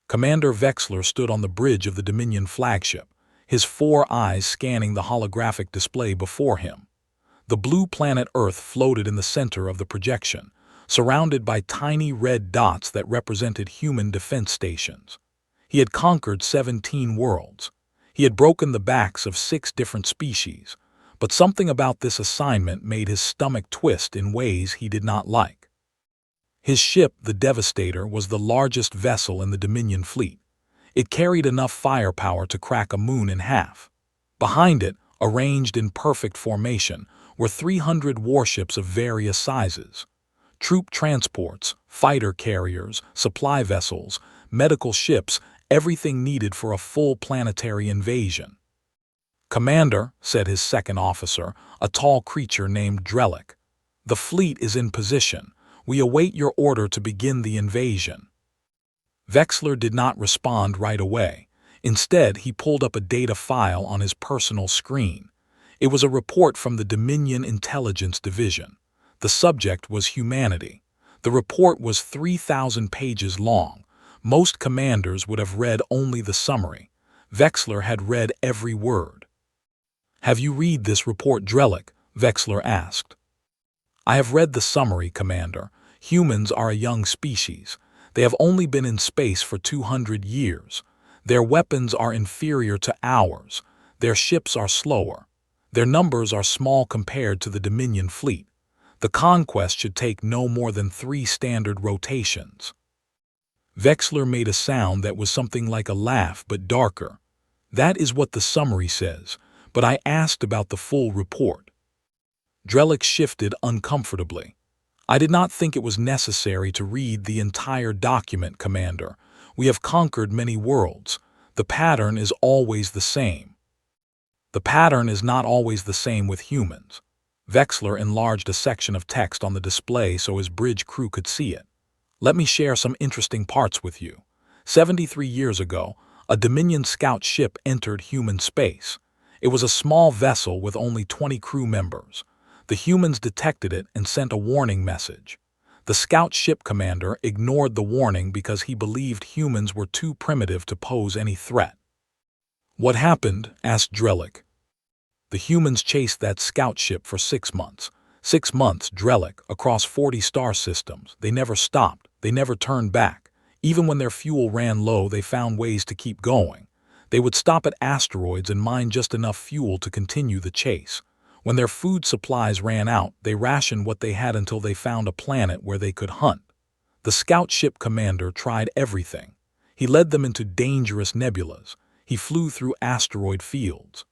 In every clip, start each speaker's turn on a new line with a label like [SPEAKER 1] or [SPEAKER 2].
[SPEAKER 1] Commander Vexler stood on the bridge of the Dominion flagship, his 4 eyes scanning the holographic display before him. The blue planet Earth floated in the center of the projection, surrounded by tiny red dots that represented human defense stations. He had conquered 17 worlds. He had broken the backs of 6 different species, but something about this assignment made his stomach twist in ways he did not like. His ship, the Devastator, was the largest vessel in the Dominion fleet. It carried enough firepower to crack a moon in half. Behind it, arranged in perfect formation, were 300 warships of various sizes. Troop transports, fighter carriers, supply vessels, medical ships, everything needed for a full planetary invasion. "Commander," said his second officer, a tall creature named Drellick, "the fleet is in position. We await your order to begin the invasion." Vexler did not respond right away. Instead, he pulled up a data file on his personal screen. It was a report from the Dominion Intelligence Division. The subject was humanity. The report was 3,000 pages long. Most commanders would have read only the summary. Vexler had read every word. "Have you read this report, Drellick?" Vexler asked. "I have read the summary, Commander. Humans are a young species. They have only been in space for 200 years. Their weapons are inferior to ours. Their ships are slower. Their numbers are small compared to the Dominion fleet. The conquest should take no more than 3 standard rotations." Vexler made a sound that was something like a laugh but darker. "That is what the summary says, but I asked about the full report." Drellick shifted uncomfortably. "I did not think it was necessary to read the entire document, Commander. We have conquered many worlds. The pattern is always the same." "The pattern is not always the same with humans." Vexler enlarged a section of text on the display so his bridge crew could see it. "Let me share some interesting parts with you. 73 years ago, a Dominion scout ship entered human space. It was a small vessel with only 20 crew members. The humans detected it and sent a warning message. The scout ship commander ignored the warning because he believed humans were too primitive to pose any threat." "What happened?" asked Drellick. "The humans chased that scout ship for 6 months. 6 months, Drellick, across 40 star systems. They never stopped. They never turned back. Even when their fuel ran low, they found ways to keep going. They would stop at asteroids and mine just enough fuel to continue the chase. When their food supplies ran out, they rationed what they had until they found a planet where they could hunt. The scout ship commander tried everything. He led them into dangerous nebulas. He flew through asteroid fields.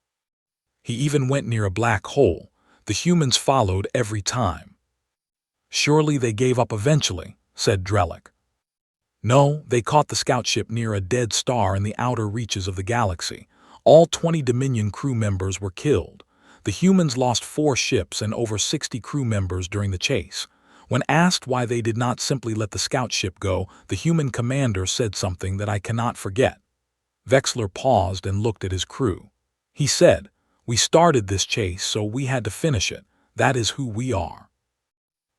[SPEAKER 1] He even went near a black hole. The humans followed every time." "Surely they gave up eventually," said Drellick. "No, they caught the scout ship near a dead star in the outer reaches of the galaxy. All 20 Dominion crew members were killed. The humans lost 4 ships and over 60 crew members during the chase. When asked why they did not simply let the scout ship go, the human commander said something that I cannot forget." Vexler paused and looked at his crew. He said, "We started this chase, so we had to finish it. That is who we are."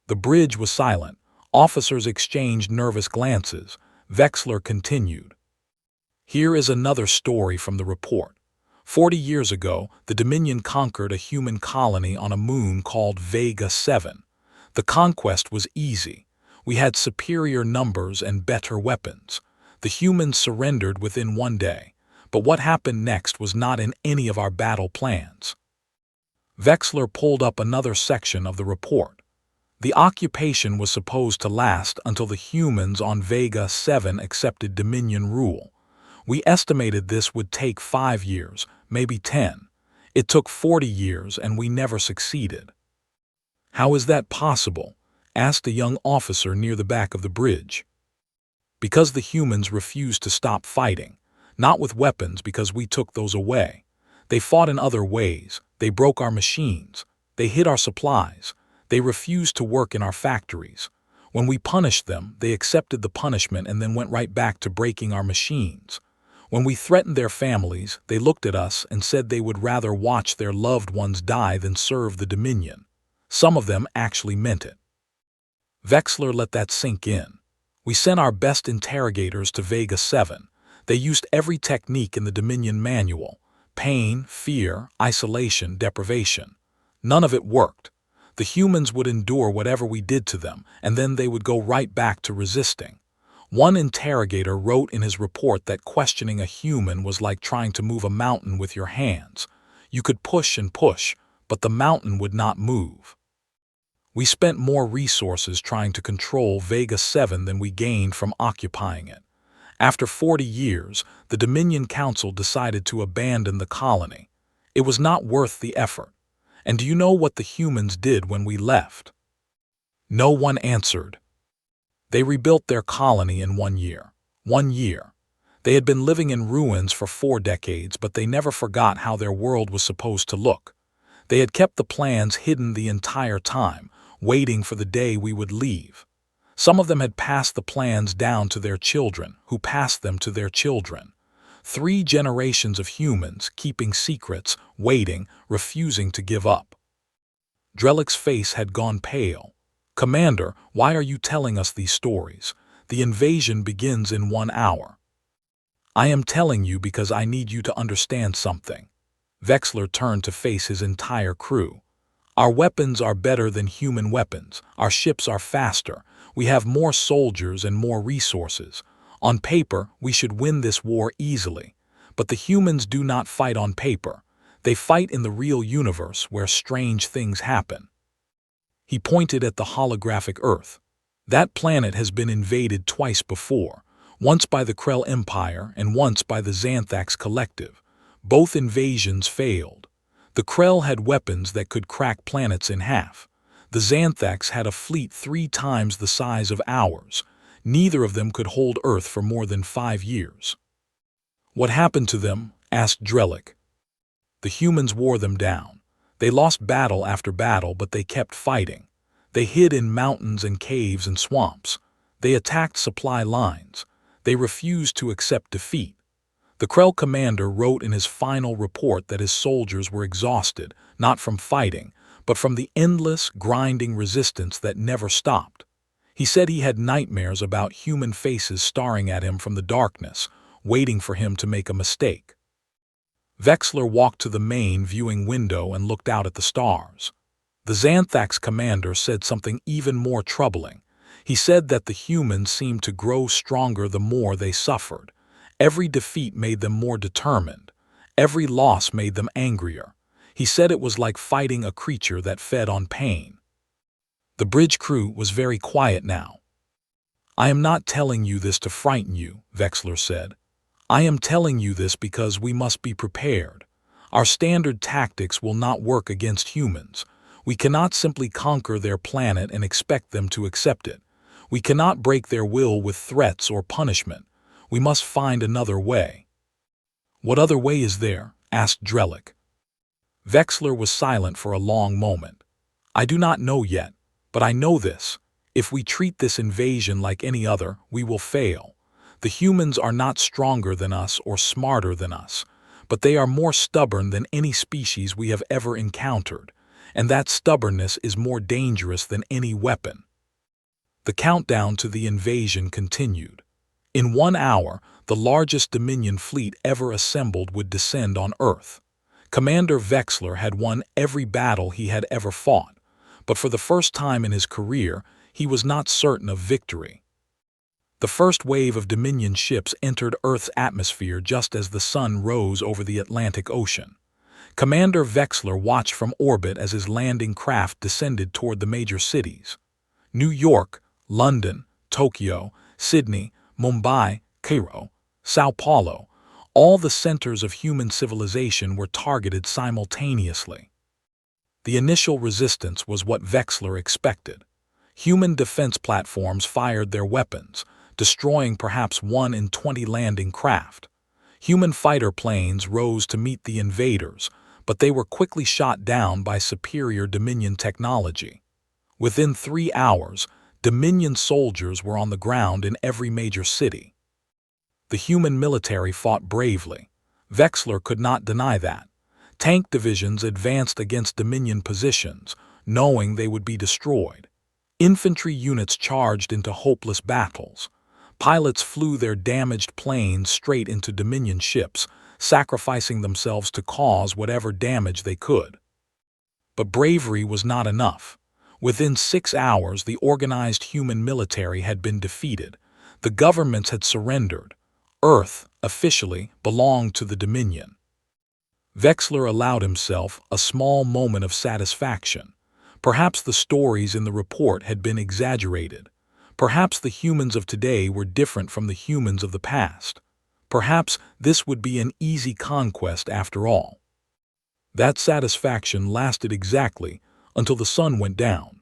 [SPEAKER 1] The bridge was silent. Officers exchanged nervous glances. Vexler continued. "Here is another story from the report. 40 years ago, the Dominion conquered a human colony on a moon called Vega 7. The conquest was easy. We had superior numbers and better weapons. The humans surrendered within 1 day. But what happened next was not in any of our battle plans." Vexler pulled up another section of the report. "The occupation was supposed to last until the humans on Vega 7 accepted Dominion rule. We estimated this would take 5 years, maybe 10. It took 40 years and we never succeeded." "How is that possible?" asked a young officer near the back of the bridge. "Because the humans refused to stop fighting. Not with weapons, because we took those away. They fought in other ways. They broke our machines. They hid our supplies. They refused to work in our factories. When we punished them, they accepted the punishment and then went right back to breaking our machines. When we threatened their families, they looked at us and said they would rather watch their loved ones die than serve the Dominion. Some of them actually meant it." Vexler let that sink in. We sent our best interrogators to Vega 7. They used every technique in the Dominion manual: pain, fear, isolation, deprivation. None of it worked. The humans would endure whatever we did to them, and then they would go right back to resisting. One interrogator wrote in his report that questioning a human was like trying to move a mountain with your hands. You could push and push, but the mountain would not move. We spent more resources trying to control Vega 7 than we gained from occupying it. After 40 years, the Dominion Council decided to abandon the colony. It was not worth the effort. And do you know what the humans did when we left? No one answered. They rebuilt their colony in 1 year. 1 year. They had been living in ruins for 4 decades, but they never forgot how their world was supposed to look. They had kept the plans hidden the entire time, waiting for the day we would leave. Some of them had passed the plans down to their children, who passed them to their children. 3 generations of humans, keeping secrets, waiting, refusing to give up. Drelik's face had gone pale. "Commander, why are you telling us these stories? The invasion begins in 1 hour. "I am telling you because I need you to understand something." Vexler turned to face his entire crew. "Our weapons are better than human weapons. Our ships are faster. We have more soldiers and more resources. On paper, we should win this war easily. But the humans do not fight on paper. They fight in the real universe where strange things happen." He pointed at the holographic Earth. "That planet has been invaded twice before, once by the Krell Empire and once by the Xanthax Collective. Both invasions failed. The Krell had weapons that could crack planets in half. The Xanthax had a fleet 3 times the size of ours. Neither of them could hold Earth for more than 5 years. "What happened to them?" asked Drelik. "The humans wore them down. They lost battle after battle, but they kept fighting. They hid in mountains and caves and swamps. They attacked supply lines. They refused to accept defeat. The Krell commander wrote in his final report that his soldiers were exhausted, not from fighting, but from the endless, grinding resistance that never stopped. He said he had nightmares about human faces staring at him from the darkness, waiting for him to make a mistake." Vexler walked to the main viewing window and looked out at the stars. The Xanthax commander said something even more troubling. He said that the humans seemed to grow stronger the more they suffered. Every defeat made them more determined. Every loss made them angrier. He said it was like fighting a creature that fed on pain. The bridge crew was very quiet now. "I am not telling you this to frighten you," Vexler said. "I am telling you this because we must be prepared. Our standard tactics will not work against humans. We cannot simply conquer their planet and expect them to accept it. We cannot break their will with threats or punishment. We must find another way." "What other way is there?" asked Drelik. Vexler was silent for a long moment. "I do not know yet, but I know this. If we treat this invasion like any other, we will fail. The humans are not stronger than us or smarter than us, but they are more stubborn than any species we have ever encountered, and that stubbornness is more dangerous than any weapon." The countdown to the invasion continued. In 1 hour, the largest Dominion fleet ever assembled would descend on Earth. Commander Vexler had won every battle he had ever fought, but for the first time in his career, he was not certain of victory. The first wave of Dominion ships entered Earth's atmosphere just as the sun rose over the Atlantic Ocean. Commander Vexler watched from orbit as his landing craft descended toward the major cities. New York, London, Tokyo, Sydney, Mumbai, Cairo, Sao Paulo, all the centers of human civilization were targeted simultaneously. The initial resistance was what Vexler expected. Human defense platforms fired their weapons, destroying perhaps 1 in 20 landing craft. Human fighter planes rose to meet the invaders, but they were quickly shot down by superior Dominion technology. Within 3 hours, Dominion soldiers were on the ground in every major city. The human military fought bravely. Vexler could not deny that. Tank divisions advanced against Dominion positions, knowing they would be destroyed. Infantry units charged into hopeless battles. Pilots flew their damaged planes straight into Dominion ships, sacrificing themselves to cause whatever damage they could. But bravery was not enough. Within 6 hours, the organized human military had been defeated. The governments had surrendered. Earth, officially, belonged to the Dominion. Vexler allowed himself a small moment of satisfaction. Perhaps the stories in the report had been exaggerated. Perhaps the humans of today were different from the humans of the past. Perhaps this would be an easy conquest after all. That satisfaction lasted exactly until the sun went down.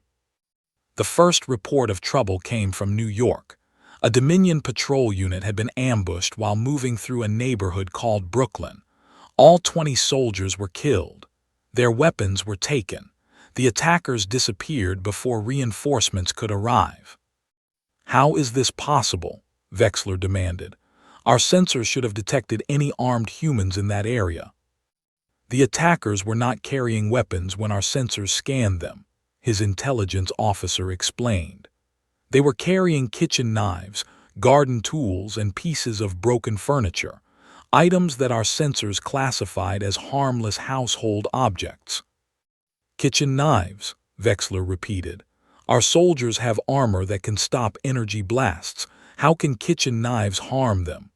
[SPEAKER 1] The first report of trouble came from New York. A Dominion patrol unit had been ambushed while moving through a neighborhood called Brooklyn. All 20 soldiers were killed. Their weapons were taken. The attackers disappeared before reinforcements could arrive. "How is this possible?" Vexler demanded. "Our sensors should have detected any armed humans in that area." "The attackers were not carrying weapons when our sensors scanned them," his intelligence officer explained. "They were carrying kitchen knives, garden tools, and pieces of broken furniture, items that our sensors classified as harmless household objects." "Kitchen knives," Vexler repeated. "Our soldiers have armor that can stop energy blasts. How can kitchen knives harm them?"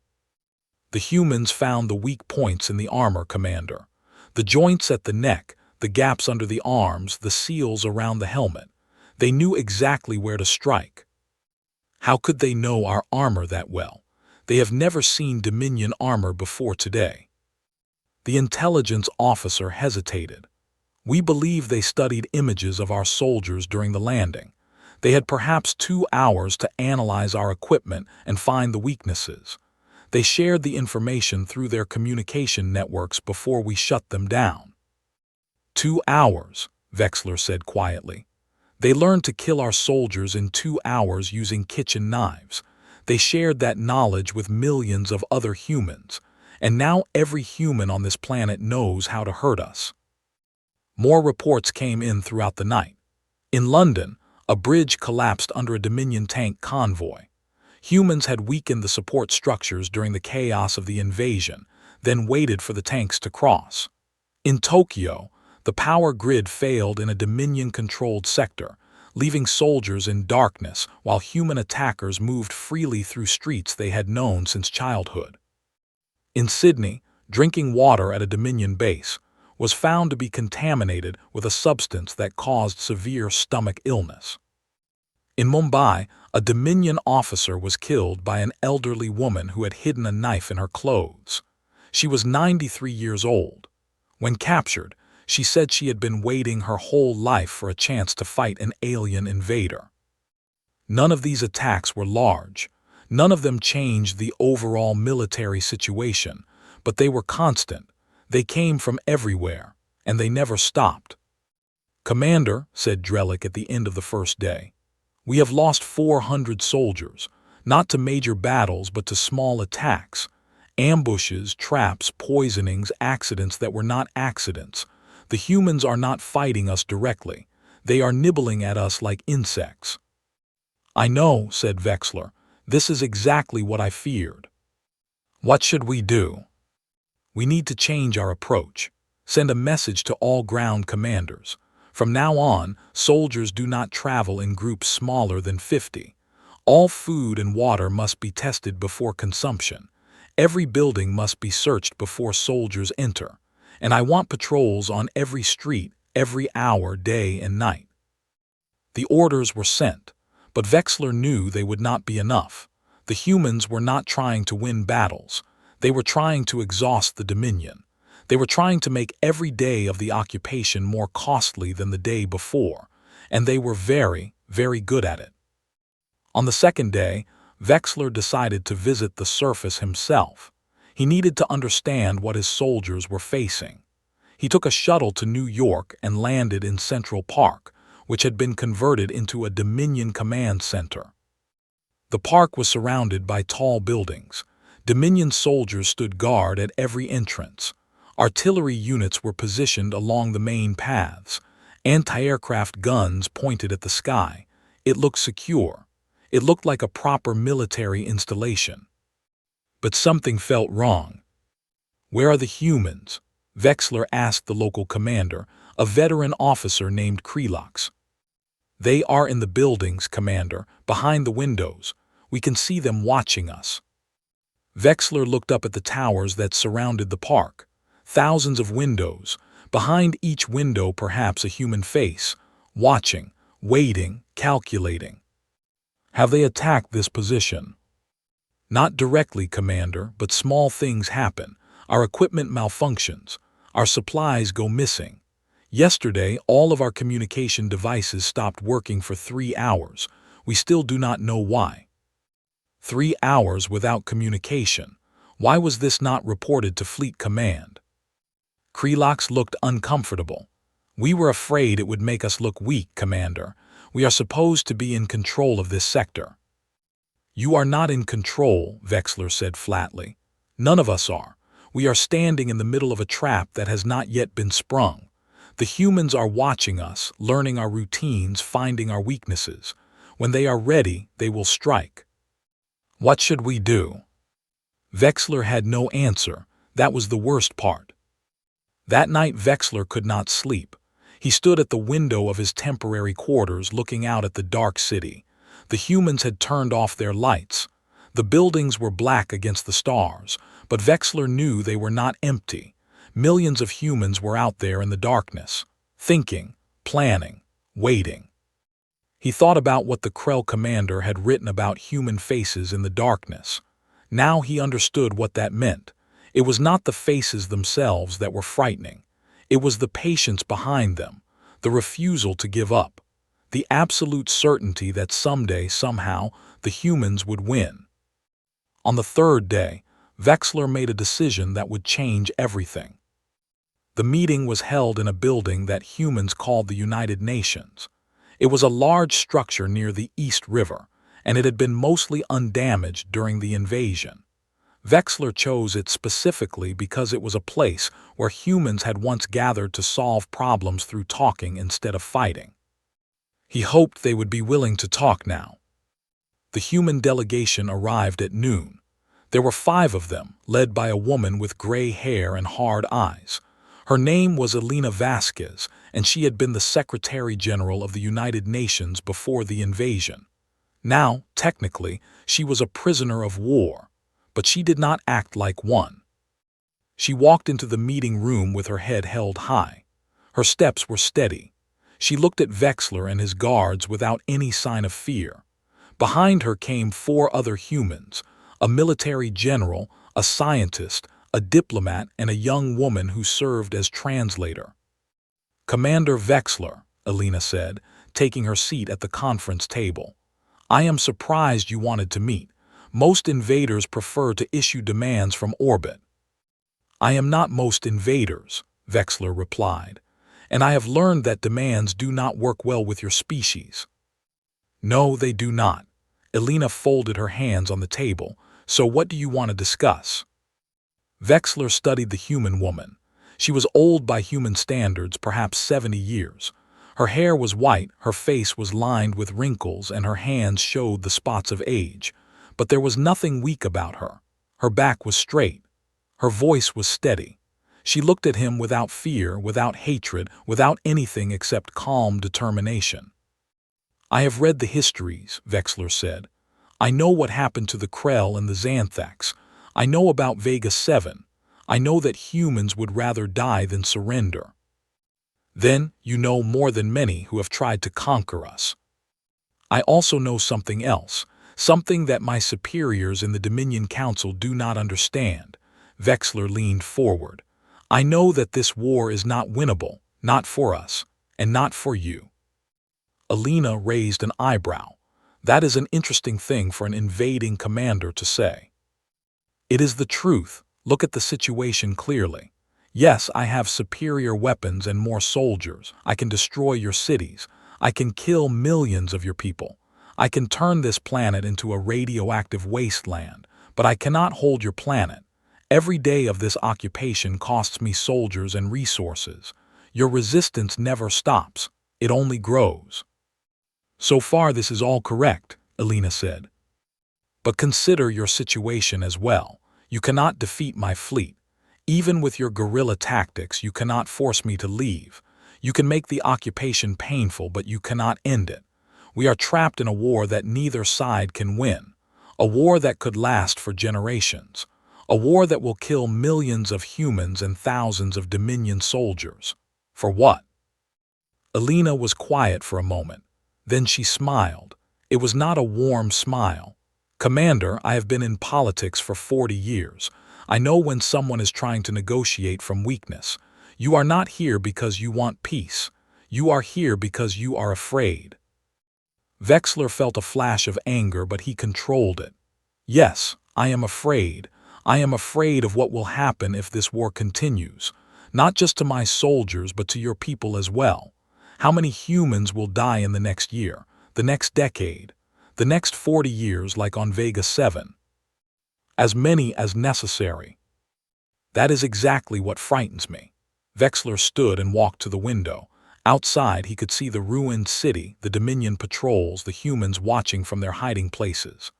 [SPEAKER 1] "The humans found the weak points in the armor, Commander. The joints at the neck, the gaps under the arms, the seals around the helmet. They knew exactly where to strike." "How could they know our armor that well? They have never seen Dominion armor before today." The intelligence officer hesitated. "We believe they studied images of our soldiers during the landing. They had perhaps 2 hours to analyze our equipment and find the weaknesses. They shared the information through their communication networks before we shut them down." 2 hours, Vexler said quietly. "They learned to kill our soldiers in 2 hours using kitchen knives. They shared that knowledge with millions of other humans, and now every human on this planet knows how to hurt us." More reports came in throughout the night. In London, a bridge collapsed under a Dominion tank convoy. Humans had weakened the support structures during the chaos of the invasion, then waited for the tanks to cross. In Tokyo, the power grid failed in a Dominion-controlled sector, leaving soldiers in darkness while human attackers moved freely through streets they had known since childhood. In Sydney, drinking water at a Dominion base was found to be contaminated with a substance that caused severe stomach illness. In Mumbai, a Dominion officer was killed by an elderly woman who had hidden a knife in her clothes. She was 93 years old. When captured, she said she had been waiting her whole life for a chance to fight an alien invader. None of these attacks were large. None of them changed the overall military situation, but they were constant. They came from everywhere, and they never stopped. "Commander," said Drellick at the end of the first day, "we have lost 400 soldiers, not to major battles but to small attacks. Ambushes, traps, poisonings, accidents that were not accidents. The humans are not fighting us directly. They are nibbling at us like insects." "I know," said Vexler. "This is exactly what I feared." "What should we do?" "We need to change our approach. Send a message to all ground commanders. From now on, soldiers do not travel in groups smaller than 50. All food and water must be tested before consumption. Every building must be searched before soldiers enter. And I want patrols on every street, every hour, day and night." The orders were sent, but Vexler knew they would not be enough. The humans were not trying to win battles. They were trying to exhaust the Dominion. They were trying to make every day of the occupation more costly than the day before, and they were very, very good at it. On the second day, Vexler decided to visit the surface himself. He needed to understand what his soldiers were facing. He took a shuttle to New York and landed in Central Park, which had been converted into a Dominion command center. The park was surrounded by tall buildings. Dominion soldiers stood guard at every entrance. Artillery units were positioned along the main paths. Anti-aircraft guns pointed at the sky. It looked secure. It looked like a proper military installation. But something felt wrong. "Where are the humans?" Vexler asked the local commander, a veteran officer named Krelox. "They are in the buildings, Commander, behind the windows. We can see them watching us." Vexler looked up at the towers that surrounded the park. Thousands of windows. Behind each window perhaps a human face, watching, waiting, calculating. "Have they attacked this position?" "Not directly, Commander, but small things happen. Our equipment malfunctions. Our supplies go missing. Yesterday, all of our communication devices stopped working for 3 hours. We still do not know why." 3 hours without communication. Why was this not reported to Fleet Command? Krelox looked uncomfortable. "We were afraid it would make us look weak, Commander. We are supposed to be in control of this sector." "You are not in control," Vexler said flatly. "None of us are. We are standing in the middle of a trap that has not yet been sprung. The humans are watching us, learning our routines, finding our weaknesses. When they are ready, they will strike." "What should we do?" Vexler had no answer. That was the worst part. That night Vexler could not sleep. He stood at the window of his temporary quarters looking out at the dark city. The humans had turned off their lights. The buildings were black against the stars, but Vexler knew they were not empty. Millions of humans were out there in the darkness, thinking, planning, waiting. He thought about what the Krell commander had written about human faces in the darkness. Now he understood what that meant. It was not the faces themselves that were frightening. It was the patience behind them, the refusal to give up, the absolute certainty that someday, somehow, the humans would win. On the third day, Vexler made a decision that would change everything. The meeting was held in a building that humans called the United Nations. It was a large structure near the East River, and it had been mostly undamaged during the invasion. Vexler chose it specifically because it was a place where humans had once gathered to solve problems through talking instead of fighting. He hoped they would be willing to talk now. The human delegation arrived at noon. There were 5 of them, led by a woman with gray hair and hard eyes. Her name was Elena Vasquez, and she had been the Secretary General of the United Nations before the invasion. Now, technically, she was a prisoner of war, but she did not act like one. She walked into the meeting room with her head held high. Her steps were steady. She looked at Vexler and his guards without any sign of fear. Behind her came 4 other humans, a military general, a scientist, a diplomat, and a young woman who served as translator. "Commander Vexler," Elena said, taking her seat at the conference table. "I am surprised you wanted to meet. Most invaders prefer to issue demands from orbit." "I am not most invaders," Vexler replied, "and I have learned that demands do not work well with your species." "No, they do not." Elena folded her hands on the table. "So what do you want to discuss?" Vexler studied the human woman. She was old by human standards, perhaps 70 years. Her hair was white, her face was lined with wrinkles, and her hands showed the spots of age. But there was nothing weak about her. Her back was straight. Her voice was steady. She looked at him without fear, without hatred, without anything except calm determination. "I have read the histories," Vexler said. "I know what happened to the Krell and the Xanthax. I know about Vega 7. I know that humans would rather die than surrender." "Then you know more than many who have tried to conquer us." "I also know something else, something that my superiors in the Dominion Council do not understand." Vexler leaned forward. "I know that this war is not winnable, not for us, and not for you." Elena raised an eyebrow. "That is an interesting thing for an invading commander to say." "It is the truth. Look at the situation clearly. Yes, I have superior weapons and more soldiers. I can destroy your cities. I can kill millions of your people. I can turn this planet into a radioactive wasteland, but I cannot hold your planet. Every day of this occupation costs me soldiers and resources. Your resistance never stops. It only grows." "So far this is all correct," Alina said. But consider your situation as well. You cannot defeat my fleet. Even with your guerrilla tactics, you cannot force me to leave. You can make the occupation painful, but you cannot end it. We are trapped in a war that neither side can win. A war that could last for generations. A war that will kill millions of humans and thousands of Dominion soldiers. For what? Alina was quiet for a moment. Then she smiled. It was not a warm smile. Commander, I have been in politics for 40 years. I know when someone is trying to negotiate from weakness. You are not here because you want peace. You are here because you are afraid. Vexler felt a flash of anger, but he controlled it. Yes, I am afraid. I am afraid of what will happen if this war continues. Not just to my soldiers, but to your people as well. How many humans will die in the next year, the next decade, the next 40 years like on Vega 7? As many as necessary. That is exactly what frightens me. Vexler stood and walked to the window. Outside, he could see the ruined city, the Dominion patrols, the humans watching from their hiding places.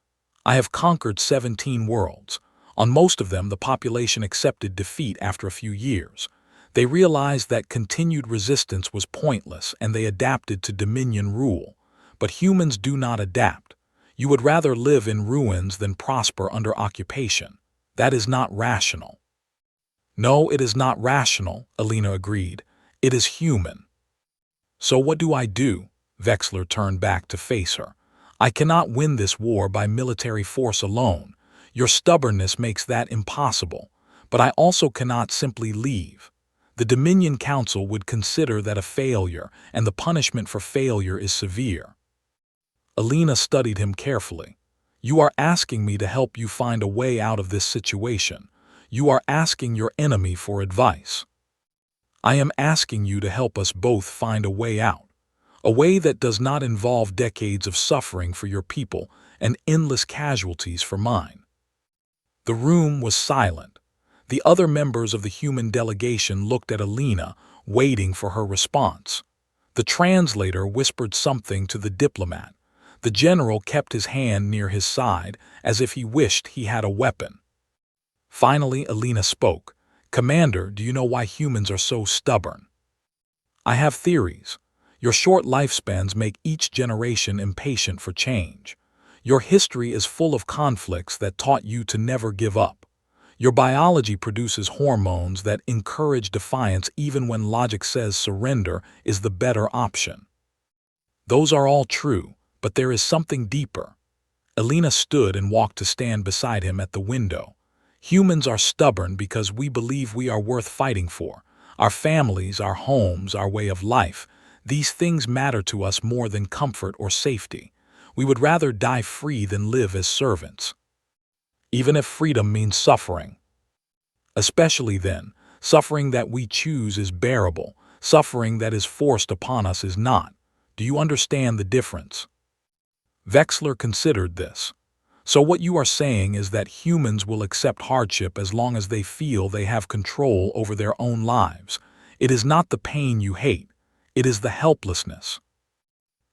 [SPEAKER 1] I have conquered 17 worlds. On most of them, the population accepted defeat after a few years. They realized that continued resistance was pointless and they adapted to Dominion rule. But humans do not adapt. You would rather live in ruins than prosper under occupation. That is not rational. No, it is not rational, Alina agreed. It is human. So what do I do? Vexler turned back to face her. I cannot win this war by military force alone. Your stubbornness makes that impossible. But I also cannot simply leave. The Dominion Council would consider that a failure, and the punishment for failure is severe. Alina studied him carefully. You are asking me to help you find a way out of this situation. You are asking your enemy for advice. I am asking you to help us both find a way out. A way that does not involve decades of suffering for your people and endless casualties for mine. The room was silent. The other members of the human delegation looked at Alina, waiting for her response. The translator whispered something to the diplomat. The general kept his hand near his side, as if he wished he had a weapon. Finally, Alina spoke. Commander, do you know why humans are so stubborn? I have theories. Your short lifespans make each generation impatient for change. Your history is full of conflicts that taught you to never give up. Your biology produces hormones that encourage defiance even when logic says surrender is the better option. Those are all true, but there is something deeper. Alina stood and walked to stand beside him at the window. Humans are stubborn because we believe we are worth fighting for. Our families, our homes, our way of life. These things matter to us more than comfort or safety. We would rather die free than live as servants. Even if freedom means suffering. Especially then, suffering that we choose is bearable. Suffering that is forced upon us is not. Do you understand the difference? Vexler considered this. So what you are saying is that humans will accept hardship as long as they feel they have control over their own lives. It is not the pain you hate. It is the helplessness.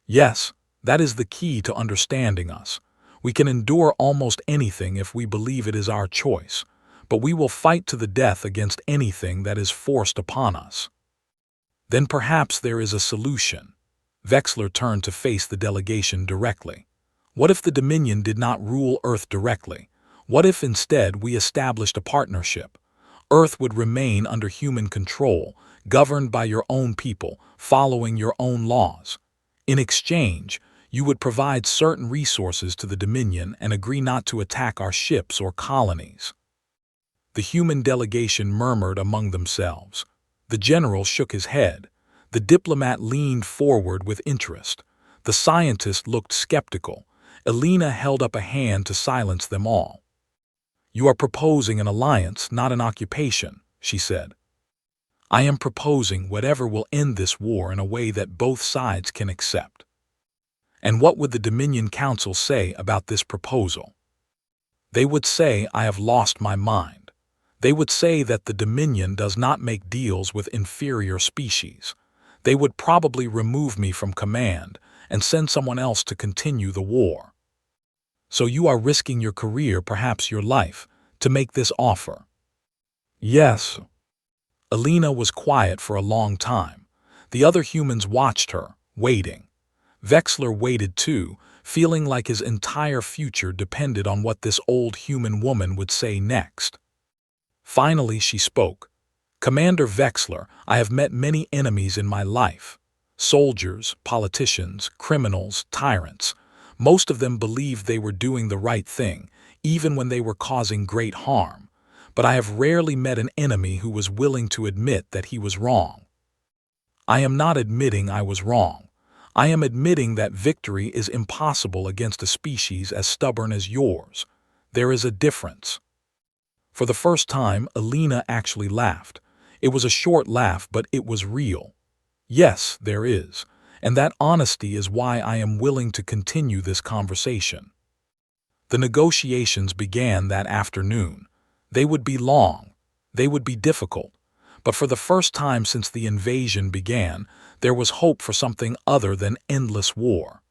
[SPEAKER 1] Yes, that is the key to understanding us. We can endure almost anything if we believe it is our choice, but we will fight to the death against anything that is forced upon us. Then perhaps there is a solution. Vexler turned to face the delegation directly. What if the Dominion did not rule Earth directly? What if instead we established a partnership? Earth would remain under human control, governed by your own people, following your own laws. In exchange, you would provide certain resources to the Dominion and agree not to attack our ships or colonies. The human delegation murmured among themselves. The general shook his head. The diplomat leaned forward with interest. The scientist looked skeptical. Alina held up a hand to silence them all. You are proposing an alliance, not an occupation, she said. I am proposing whatever will end this war in a way that both sides can accept. And what would the Dominion Council say about this proposal? They would say I have lost my mind. They would say that the Dominion does not make deals with inferior species. They would probably remove me from command and send someone else to continue the war. So you are risking your career, perhaps your life, to make this offer. Yes. Alina was quiet for a long time. The other humans watched her, waiting. Vexler waited too, feeling like his entire future depended on what this old human woman would say next. Finally, she spoke. Commander Vexler, I have met many enemies in my life. Soldiers, politicians, criminals, tyrants. Most of them believed they were doing the right thing, even when they were causing great harm. But I have rarely met an enemy who was willing to admit that he was wrong. I am not admitting I was wrong. I am admitting that victory is impossible against a species as stubborn as yours. There is a difference. For the first time, Alina actually laughed. It was a short laugh, but it was real. Yes, there is. And that honesty is why I am willing to continue this conversation. The negotiations began that afternoon. They would be long. They would be difficult. But for the first time since the invasion began, there was hope for something other than endless war.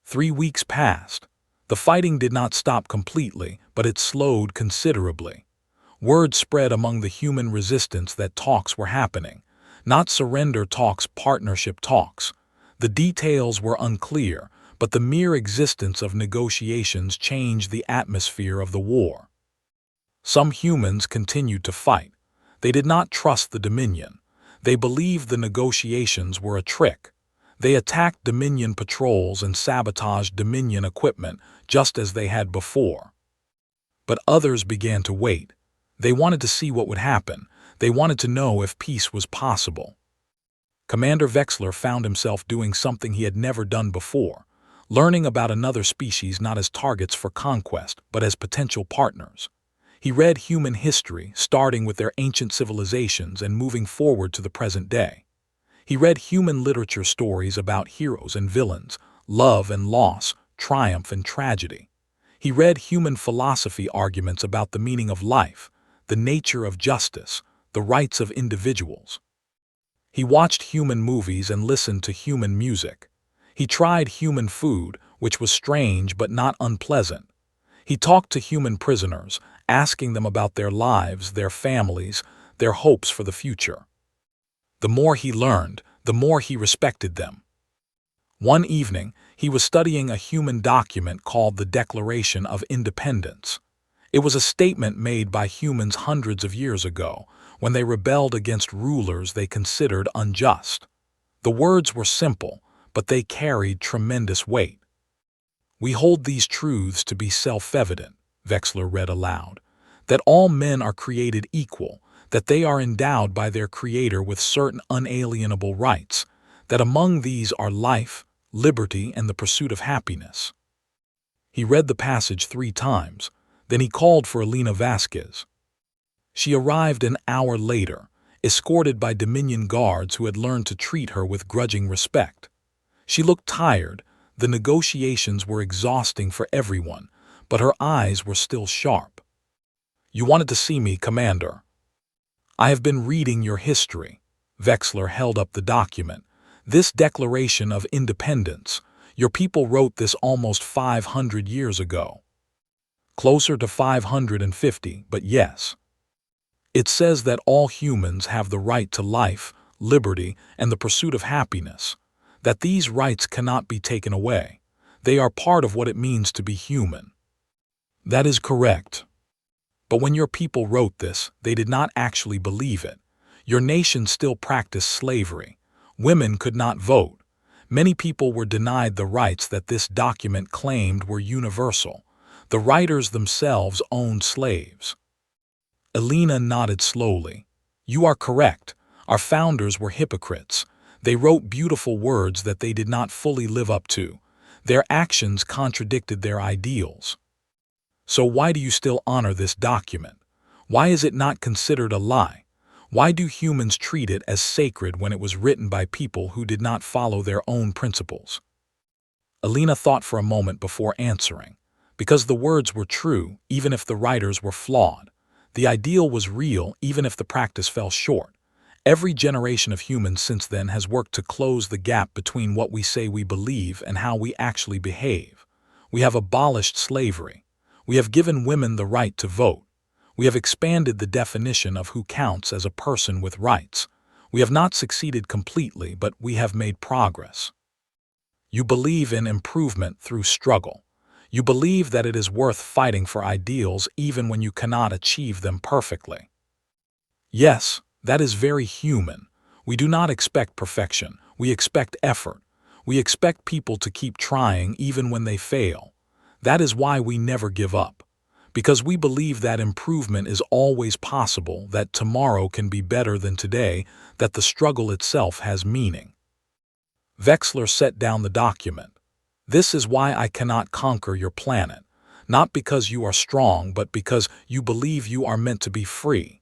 [SPEAKER 1] 3 weeks passed. The fighting did not stop completely, but it slowed considerably. Word spread among the human resistance that talks were happening. Not surrender talks, partnership talks. The details were unclear, but the mere existence of negotiations changed the atmosphere of the war. Some humans continued to fight. They did not trust the Dominion. They believed the negotiations were a trick. They attacked Dominion patrols and sabotaged Dominion equipment just as they had before. But others began to wait. They wanted to see what would happen. They wanted to know if peace was possible. Commander Vexler found himself doing something he had never done before, learning about another species not as targets for conquest, but as potential partners. He read human history, starting with their ancient civilizations and moving forward to the present day. He read human literature stories about heroes and villains, love and loss, triumph and tragedy. He read human philosophy arguments about the meaning of life, the nature of justice, the rights of individuals. He watched human movies and listened to human music. He tried human food, which was strange but not unpleasant. He talked to human prisoners, asking them about their lives, their families, their hopes for the future. The more he learned, the more he respected them. One evening, he was studying a human document called the Declaration of Independence. It was a statement made by humans hundreds of years ago, when they rebelled against rulers they considered unjust. The words were simple, but they carried tremendous weight. We hold these truths to be self-evident, Vexler read aloud, that all men are created equal, that they are endowed by their Creator with certain unalienable rights, that among these are life, liberty, and the pursuit of happiness. He read the passage 3 times, then he called for Alina Vasquez. She arrived an hour later, escorted by Dominion guards who had learned to treat her with grudging respect. She looked tired. The negotiations were exhausting for everyone, but her eyes were still sharp. "You wanted to see me, Commander." "I have been reading your history." Vexler held up the document. "This Declaration of Independence. Your people wrote this almost 500 years ago." "Closer to 550, but yes. It says that all humans have the right to life, liberty, and the pursuit of happiness, that these rights cannot be taken away. They are part of what it means to be human." "That is correct. But when your people wrote this, they did not actually believe it. Your nation still practiced slavery. Women could not vote. Many people were denied the rights that this document claimed were universal. The writers themselves owned slaves." Alina nodded slowly. "You are correct. Our founders were hypocrites. They wrote beautiful words that they did not fully live up to. Their actions contradicted their ideals. So why do you still honor this document? Why is it not considered a lie? Why do humans treat it as sacred when it was written by people who did not follow their own principles?" Alina thought for a moment before answering. Because the words were true, even if the writers were flawed. The ideal was real, even if the practice fell short. Every generation of humans since then has worked to close the gap between what we say we believe and how we actually behave. We have abolished slavery. We have given women the right to vote. We have expanded the definition of who counts as a person with rights. We have not succeeded completely, but we have made progress. You believe in improvement through struggle. You believe that it is worth fighting for ideals even when you cannot achieve them perfectly. Yes, that is very human. We do not expect perfection. We expect effort. We expect people to keep trying even when they fail. That is why we never give up. Because we believe that improvement is always possible, that tomorrow can be better than today, that the struggle itself has meaning. Vexler set down the document. This is why I cannot conquer your planet. Not because you are strong, but because you believe you are meant to be free.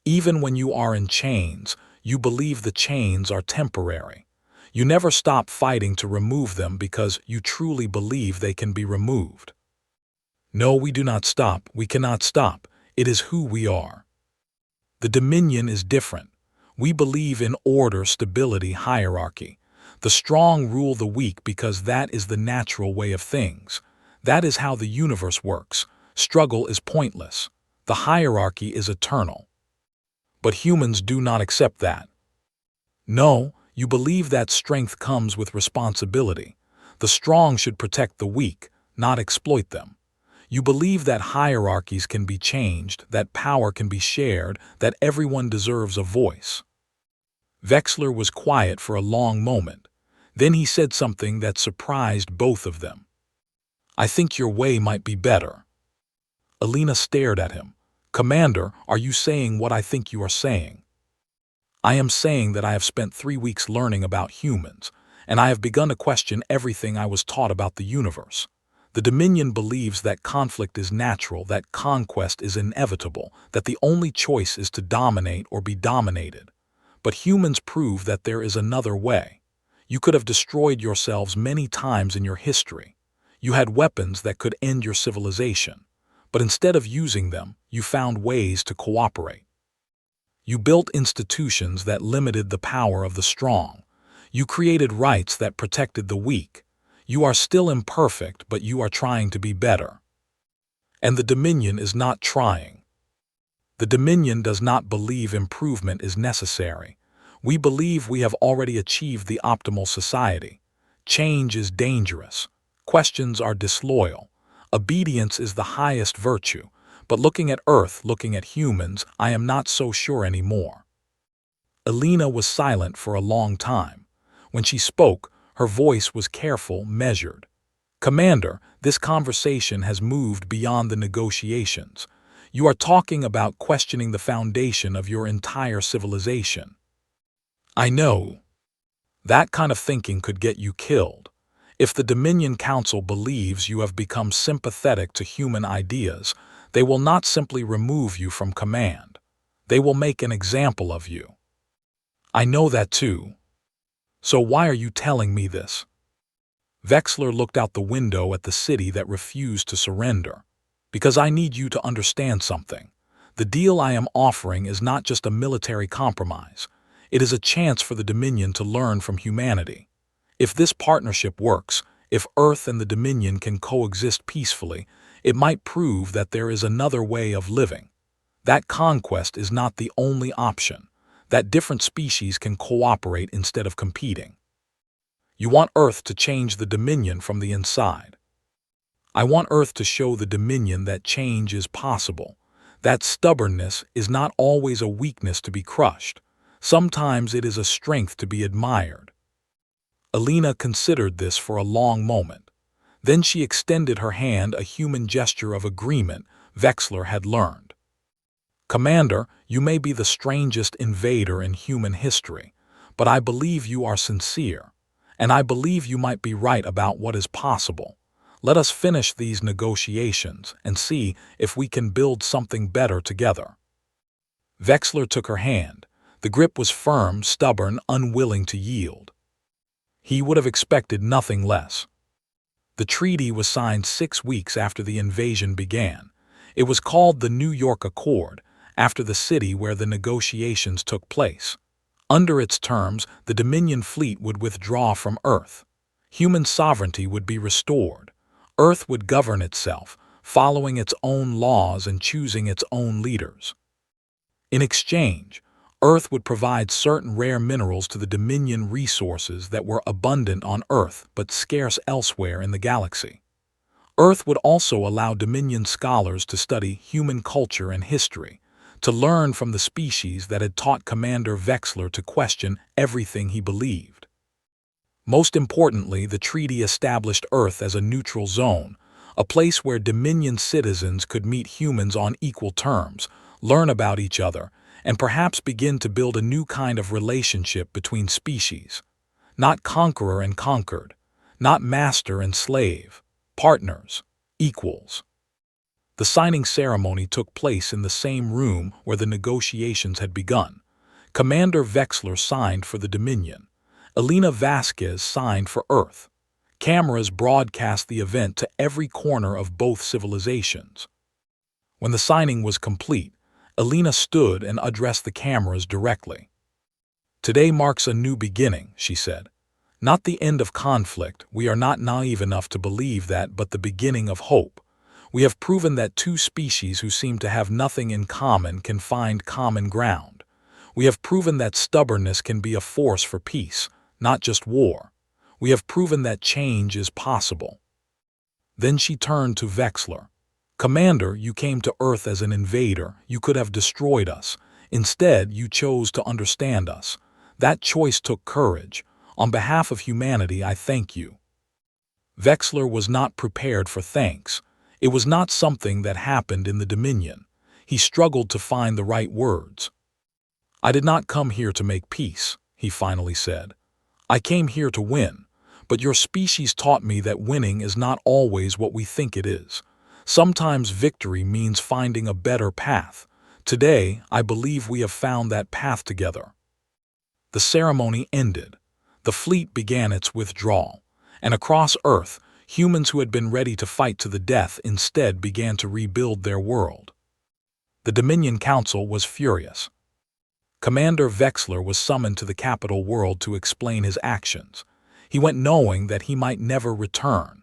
[SPEAKER 1] Even when you are in chains, you believe the chains are temporary. You never stop fighting to remove them because you truly believe they can be removed. No, we do not stop. We cannot stop. It is who we are. The Dominion is different. We believe in order, stability, hierarchy. The strong rule the weak because that is the natural way of things. That is how the universe works. Struggle is pointless. The hierarchy is eternal. But humans do not accept that. No, you believe that strength comes with responsibility. The strong should protect the weak, not exploit them. You believe that hierarchies can be changed, that power can be shared, that everyone deserves a voice. Vexler was quiet for a long moment. Then he said something that surprised both of them. I think your way might be better. Alina stared at him. Commander, are you saying what I think you are saying? I am saying that I have spent 3 weeks learning about humans, and I have begun to question everything I was taught about the universe. The Dominion believes that conflict is natural, that conquest is inevitable, that the only choice is to dominate or be dominated. But humans prove that there is another way. You could have destroyed yourselves many times in your history. You had weapons that could end your civilization. But instead of using them, you found ways to cooperate. You built institutions that limited the power of the strong. You created rights that protected the weak. You are still imperfect, but you are trying to be better. And the Dominion is not trying. The Dominion does not believe improvement is necessary. We believe we have already achieved the optimal society. Change is dangerous. Questions are disloyal. Obedience is the highest virtue. But looking at Earth, looking at humans, I am not so sure anymore. Alina was silent for a long time. When she spoke, her voice was careful, measured. Commander, this conversation has moved beyond the negotiations. You are talking about questioning the foundation of your entire civilization. I know. That kind of thinking could get you killed. If the Dominion Council believes you have become sympathetic to human ideas, they will not simply remove you from command. They will make an example of you. I know that too. So why are you telling me this? Vexler looked out the window at the city that refused to surrender. Because I need you to understand something. The deal I am offering is not just a military compromise. It is a chance for the Dominion to learn from humanity. If this partnership works, if Earth and the Dominion can coexist peacefully, it might prove that there is another way of living. That conquest is not the only option. That different species can cooperate instead of competing. You want Earth to change the Dominion from the inside. I want Earth to show the Dominion that change is possible. That stubbornness is not always a weakness to be crushed. Sometimes it is a strength to be admired. Alina considered this for a long moment. Then she extended her hand, a human gesture of agreement Vexler had learned. Commander, you may be the strangest invader in human history, but I believe you are sincere, and I believe you might be right about what is possible. Let us finish these negotiations and see if we can build something better together. Vexler took her hand. The grip was firm, stubborn, unwilling to yield. He would have expected nothing less. The treaty was signed 6 weeks after the invasion began. It was called the New York Accord, after the city where the negotiations took place. Under its terms, the Dominion fleet would withdraw from Earth. Human sovereignty would be restored. Earth would govern itself, following its own laws and choosing its own leaders. In exchange, Earth would provide certain rare minerals to the Dominion resources that were abundant on Earth but scarce elsewhere in the galaxy. Earth would also allow Dominion scholars to study human culture and history, to learn from the species that had taught Commander Vexler to question everything he believed. Most importantly, the treaty established Earth as a neutral zone, a place where Dominion citizens could meet humans on equal terms, learn about each other, and perhaps begin to build a new kind of relationship between species. Not conqueror and conquered, not master and slave, partners, equals. The signing ceremony took place in the same room where the negotiations had begun. Commander Vexler signed for the Dominion. Elena Vasquez signed for Earth. Cameras broadcast the event to every corner of both civilizations. When the signing was complete, Elena stood and addressed the cameras directly. "Today marks a new beginning," she said. "Not the end of conflict, we are not naive enough to believe that, but the beginning of hope. We have proven that two species who seem to have nothing in common can find common ground. We have proven that stubbornness can be a force for peace, not just war. We have proven that change is possible." Then she turned to Vexler. "Commander, you came to Earth as an invader. You could have destroyed us. Instead, you chose to understand us. That choice took courage. On behalf of humanity, I thank you." Vexler was not prepared for thanks. It was not something that happened in the Dominion. He struggled to find the right words. "I did not come here to make peace," he finally said. "I came here to win. But your species taught me that winning is not always what we think it is. Sometimes victory means finding a better path. Today, I believe we have found that path together." The ceremony ended. The fleet began its withdrawal, and across Earth, humans who had been ready to fight to the death instead began to rebuild their world. The Dominion Council was furious. Commander Vexler was summoned to the capital world to explain his actions. He went knowing that he might never return.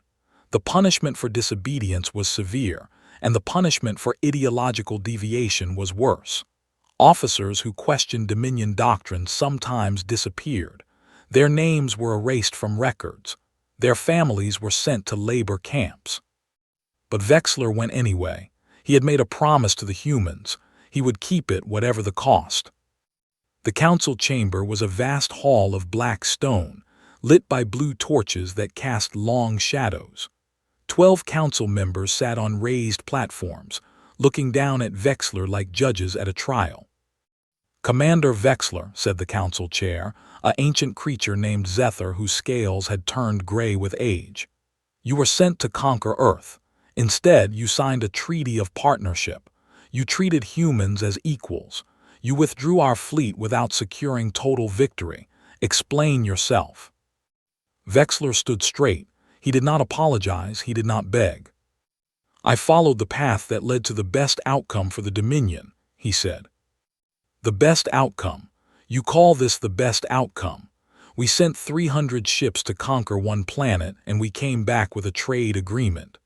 [SPEAKER 1] The punishment for disobedience was severe, and the punishment for ideological deviation was worse. Officers who questioned Dominion doctrine sometimes disappeared. Their names were erased from records. Their families were sent to labor camps. But Vexler went anyway. He had made a promise to the humans. He would keep it whatever the cost. The council chamber was a vast hall of black stone, lit by blue torches that cast long shadows. 12 council members sat on raised platforms, looking down at Vexler like judges at a trial. "Commander Vexler," said the council chair, an ancient creature named Zethar whose scales had turned gray with age. "You were sent to conquer Earth. Instead, you signed a treaty of partnership. You treated humans as equals. You withdrew our fleet without securing total victory. Explain yourself." Vexler stood straight. He did not apologize, he did not beg. "I followed the path that led to the best outcome for the Dominion," he said. "The best outcome? You call this the best outcome? We sent 300 ships to conquer one planet, and we came back with a trade agreement.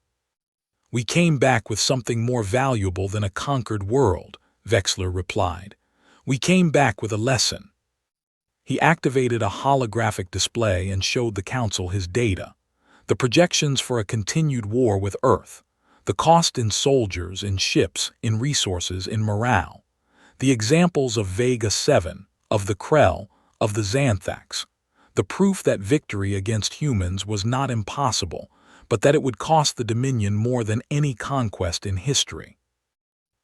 [SPEAKER 1] We came back with something more valuable than a conquered world," Vexler replied. "We came back with a lesson." He activated a holographic display and showed the council his data. The projections for a continued war with Earth. The cost in soldiers, in ships, in resources, in morale. The examples of Vega 7, of the Krell, of the Xanthax. The proof that victory against humans was not impossible, but that it would cost the Dominion more than any conquest in history.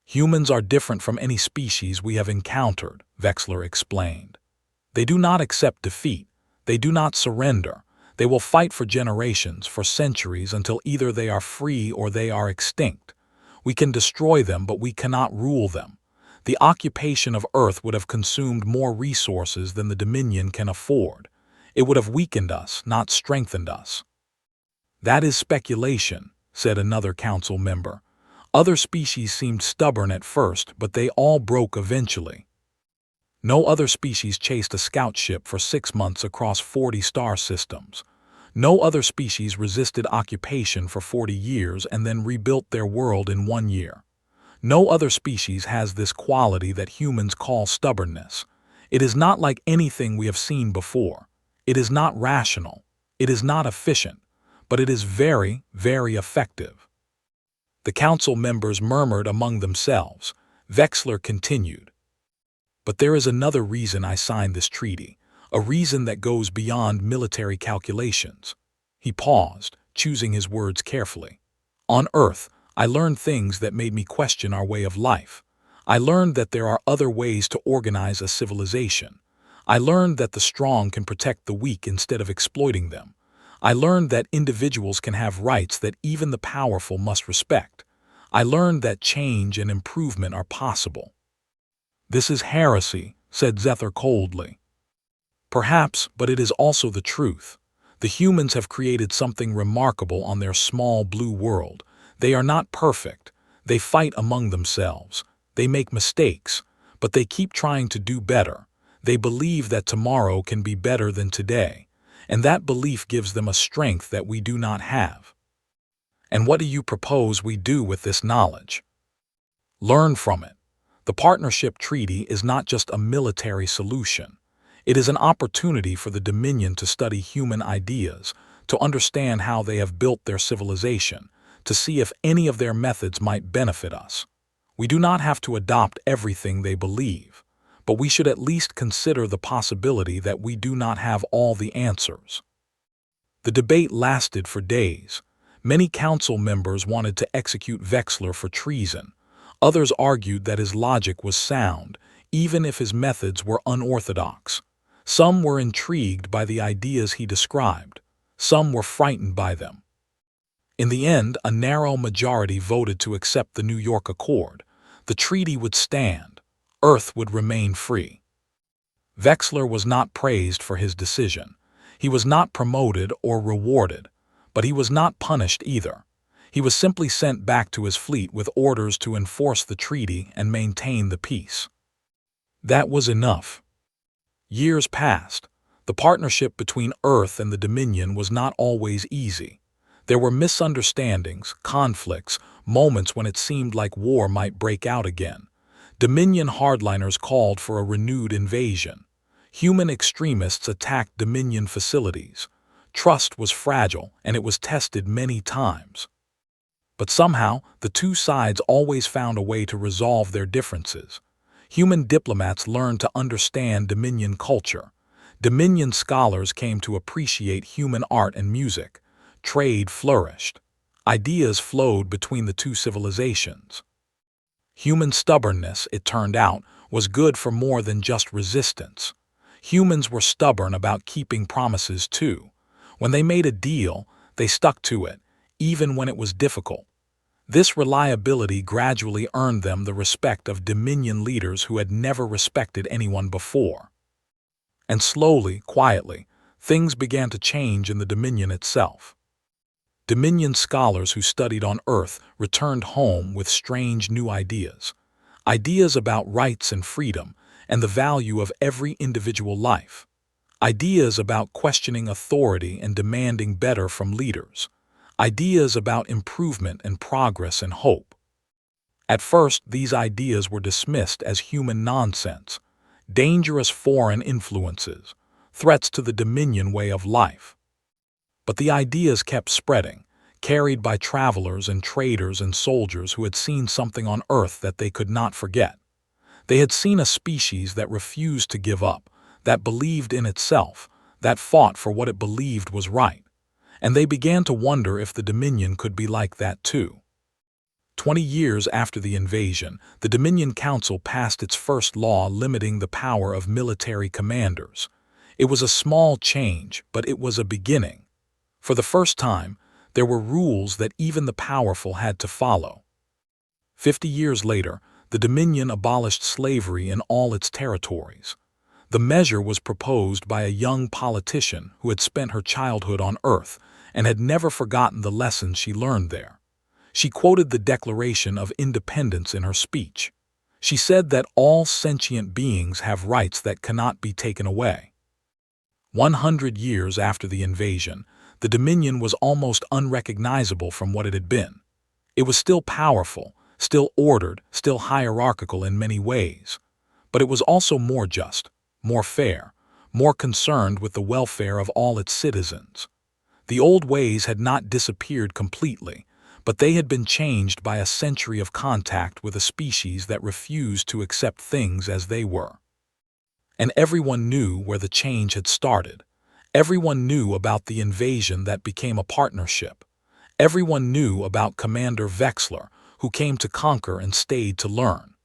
[SPEAKER 1] "Humans are different from any species we have encountered," Vexler explained. "They do not accept defeat. They do not surrender. They will fight for generations, for centuries, until either they are free or they are extinct. We can destroy them, but we cannot rule them. The occupation of Earth would have consumed more resources than the Dominion can afford. It would have weakened us, not strengthened us." "That is speculation," said another council member. "Other species seemed stubborn at first, but they all broke eventually." No other species chased a scout ship for 6 months across 40 star systems. No other species resisted occupation for 40 years and then rebuilt their world in 1 year. No other species has this quality that humans call stubbornness. It is not like anything we have seen before. It is not rational. It is not efficient. But it is very, very effective. The council members murmured among themselves. Wexler continued. But there is another reason I signed this treaty, a reason that goes beyond military calculations. He paused, choosing his words carefully. On Earth, I learned things that made me question our way of life. I learned that there are other ways to organize a civilization. I learned that the strong can protect the weak instead of exploiting them. I learned that individuals can have rights that even the powerful must respect. I learned that change and improvement are possible. This is heresy, said Zether coldly. Perhaps, but it is also the truth. The humans have created something remarkable on their small blue world. They are not perfect. They fight among themselves. They make mistakes, but they keep trying to do better. They believe that tomorrow can be better than today, and that belief gives them a strength that we do not have. And what do you propose we do with this knowledge? Learn from it. The partnership treaty is not just a military solution. It is an opportunity for the Dominion to study human ideas, to understand how they have built their civilization, to see if any of their methods might benefit us. We do not have to adopt everything they believe, but we should at least consider the possibility that we do not have all the answers. The debate lasted for days. Many council members wanted to execute Wexler for treason. Others argued that his logic was sound, even if his methods were unorthodox. Some were intrigued by the ideas he described. Some were frightened by them. In the end, a narrow majority voted to accept the New York Accord. The treaty would stand. Earth would remain free. Wexler was not praised for his decision. He was not promoted or rewarded, but he was not punished either. He was simply sent back to his fleet with orders to enforce the treaty and maintain the peace. That was enough. Years passed. The partnership between Earth and the Dominion was not always easy. There were misunderstandings, conflicts, moments when it seemed like war might break out again. Dominion hardliners called for a renewed invasion. Human extremists attacked Dominion facilities. Trust was fragile, and it was tested many times. But somehow, the two sides always found a way to resolve their differences. Human diplomats learned to understand Dominion culture. Dominion scholars came to appreciate human art and music. Trade flourished. Ideas flowed between the two civilizations. Human stubbornness, it turned out, was good for more than just resistance. Humans were stubborn about keeping promises too. When they made a deal, they stuck to it, even when it was difficult. This reliability gradually earned them the respect of Dominion leaders who had never respected anyone before. And slowly, quietly, things began to change in the Dominion itself. Dominion scholars who studied on Earth returned home with strange new ideas. Ideas about rights and freedom and the value of every individual life. Ideas about questioning authority and demanding better from leaders. Ideas about improvement and progress and hope. At first, these ideas were dismissed as human nonsense, dangerous foreign influences, threats to the Dominion way of life. But the ideas kept spreading, carried by travelers and traders and soldiers who had seen something on Earth that they could not forget. They had seen a species that refused to give up, that believed in itself, that fought for what it believed was right. And they began to wonder if the Dominion could be like that too. 20 years after the invasion, the Dominion Council passed its first law limiting the power of military commanders. It was a small change, but it was a beginning. For the first time, there were rules that even the powerful had to follow. 50 years later, the Dominion abolished slavery in all its territories. The measure was proposed by a young politician who had spent her childhood on Earth and had never forgotten the lessons she learned there. She quoted the Declaration of Independence in her speech. She said that all sentient beings have rights that cannot be taken away. 100 years after the invasion, the Dominion was almost unrecognizable from what it had been. It was still powerful, still ordered, still hierarchical in many ways. But it was also more just, more fair, more concerned with the welfare of all its citizens. The old ways had not disappeared completely, but they had been changed by a century of contact with a species that refused to accept things as they were. And everyone knew where the change had started. Everyone knew about the invasion that became a partnership. Everyone knew about Commander Vexler, who came to conquer and stayed to learn.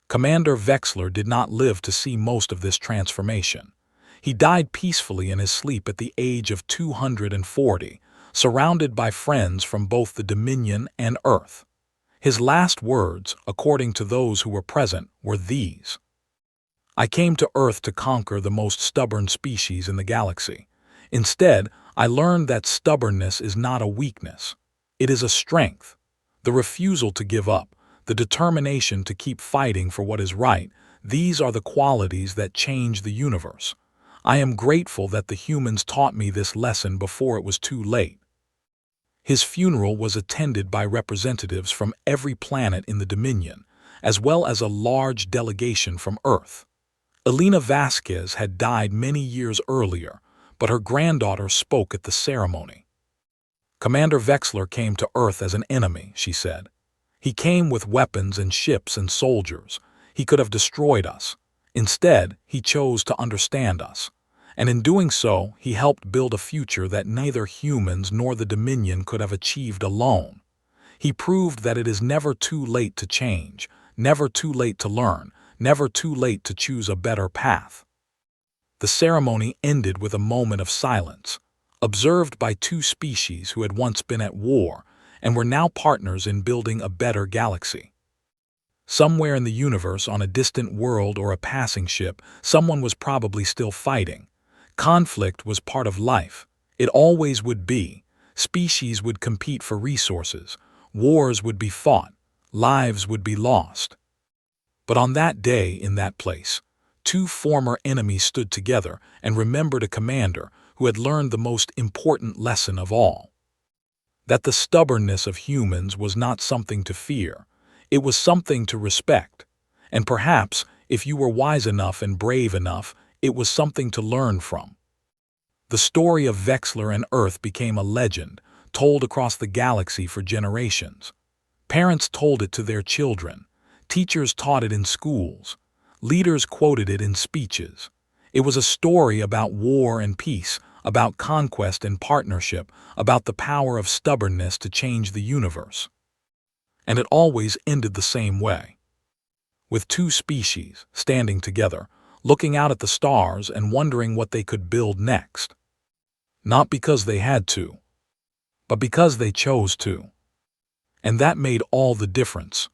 [SPEAKER 1] Commander Vexler did not live to see most of this transformation. He died peacefully in his sleep at the age of 240, surrounded by friends from both the Dominion and Earth. His last words, according to those who were present, were these: "I came to Earth to conquer the most stubborn species in the galaxy. Instead, I learned that stubbornness is not a weakness. It is a strength. The refusal to give up, the determination to keep fighting for what is right, these are the qualities that change the universe. I am grateful that the humans taught me this lesson before it was too late." His funeral was attended by representatives from every planet in the Dominion, as well as a large delegation from Earth. Elena Vasquez had died many years earlier, but her granddaughter spoke at the ceremony. "Commander Vexler came to Earth as an enemy," she said. "He came with weapons and ships and soldiers. He could have destroyed us. Instead, he chose to understand us. And in doing so, he helped build a future that neither humans nor the Dominion could have achieved alone. He proved that it is never too late to change, never too late to learn, never too late to choose a better path." The ceremony ended with a moment of silence, observed by two species who had once been at war and were now partners in building a better galaxy. Somewhere in the universe, on a distant world or a passing ship, someone was probably still fighting. Conflict was part of life. It always would be. Species would compete for resources. Wars would be fought. Lives would be lost. But on that day, in that place, two former enemies stood together and remembered a commander who had learned the most important lesson of all: that the stubbornness of humans was not something to fear. It was something to respect. And perhaps, if you were wise enough and brave enough, it was something to learn from. The story of Vexler and Earth became a legend, told across the galaxy for generations. Parents told it to their children. Teachers taught it in schools. Leaders quoted it in speeches. It was a story about war and peace, about conquest and partnership, about the power of stubbornness to change the universe. And it always ended the same way, with two species standing together, looking out at the stars and wondering what they could build next. Not because they had to, but because they chose to. And that made all the difference.